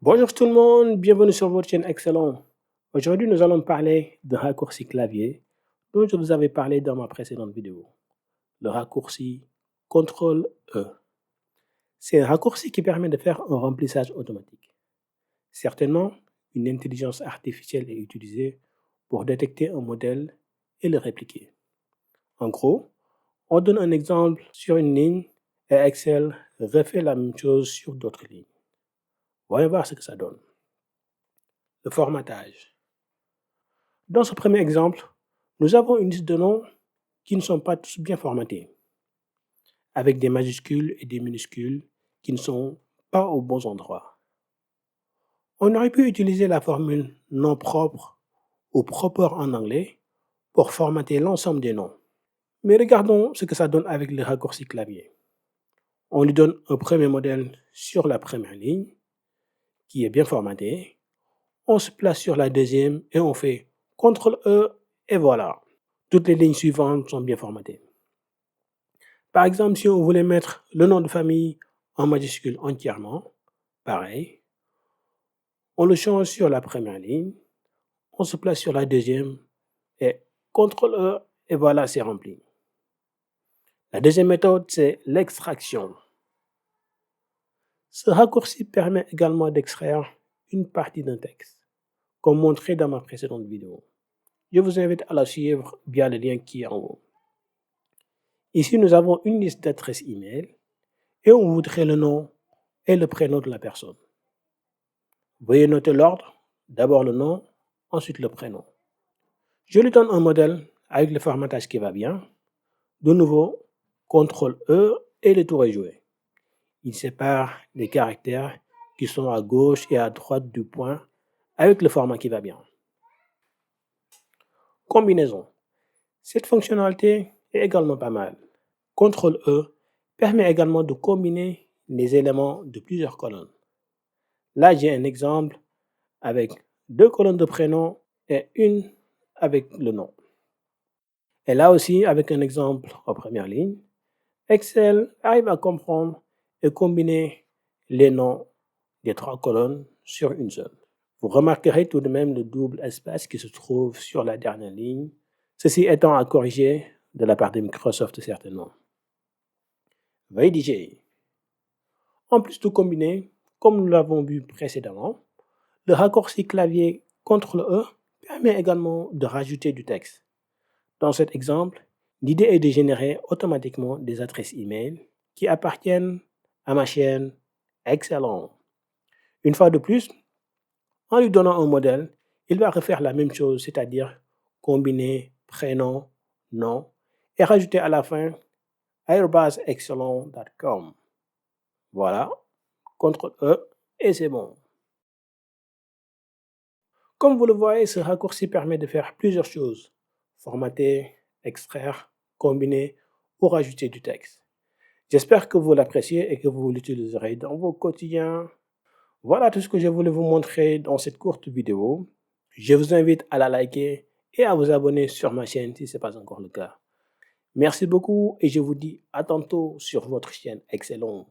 Bonjour tout le monde, bienvenue sur votre chaîne Excellent. Aujourd'hui, nous allons parler d'un raccourci clavier dont je vous avais parlé dans ma précédente vidéo, le raccourci CTRL-E. C'est un raccourci qui permet de faire un remplissage automatique. Certainement, une intelligence artificielle est utilisée pour détecter un modèle et le répliquer. En gros, on donne un exemple sur une ligne et Excel refait la même chose sur d'autres lignes. Voyons voir ce que ça donne. Le formatage. Dans ce premier exemple, nous avons une liste de noms qui ne sont pas tous bien formatés, avec des majuscules et des minuscules qui ne sont pas aux bons endroits. On aurait pu utiliser la formule nom propre ou proper en anglais pour formater l'ensemble des noms. Mais regardons ce que ça donne avec le raccourci clavier. On lui donne un premier modèle sur la première ligne qui est bien formaté. On se place sur la deuxième et on fait CTRL-E et voilà. Toutes les lignes suivantes sont bien formatées. Par exemple, si on voulait mettre le nom de famille en majuscule entièrement, pareil, on le change sur la première ligne, on se place sur la deuxième et CTRL-E et voilà, c'est rempli. La deuxième méthode, c'est l'extraction. Ce raccourci permet également d'extraire une partie d'un texte, comme montré dans ma précédente vidéo. Je vous invite à la suivre via le lien qui est en haut. Ici, nous avons une liste d'adresses email et on voudrait le nom et le prénom de la personne. Veuillez noter l'ordre, d'abord le nom, ensuite le prénom. Je lui donne un modèle avec le formatage qui va bien. De nouveau, CTRL-E et le tour est joué. Il sépare les caractères qui sont à gauche et à droite du point avec le format qui va bien. Combinaison. Cette fonctionnalité est également pas mal. CTRL-E permet également de combiner les éléments de plusieurs colonnes. Là, j'ai un exemple avec 2 colonnes de prénom et une avec le nom. Et là aussi, avec un exemple en première ligne, Excel arrive à comprendre et combiner les noms des 3 colonnes sur une seule. Vous remarquerez tout de même le double espace qui se trouve sur la dernière ligne, ceci étant à corriger de la part de Microsoft certainement. Veuillez digérer. En plus de combiner, comme nous l'avons vu précédemment, le raccourci clavier CTRL-E permet également de rajouter du texte. Dans cet exemple, l'idée est de générer automatiquement des adresses email qui appartiennent à ma chaîne Excellent. Une fois de plus, en lui donnant un modèle, il va refaire la même chose, c'est-à-dire combiner prénom, nom et rajouter à la fin @excellent.com. Voilà, CTRL-E et c'est bon. Comme vous le voyez, ce raccourci permet de faire plusieurs choses. Formater, extraire, combiner ou rajouter du texte. J'espère que vous l'appréciez et que vous l'utiliserez dans vos quotidiens. Voilà tout ce que je voulais vous montrer dans cette courte vidéo. Je vous invite à la liker et à vous abonner sur ma chaîne si ce n'est pas encore le cas. Merci beaucoup et je vous dis à tantôt sur votre chaîne Excellent.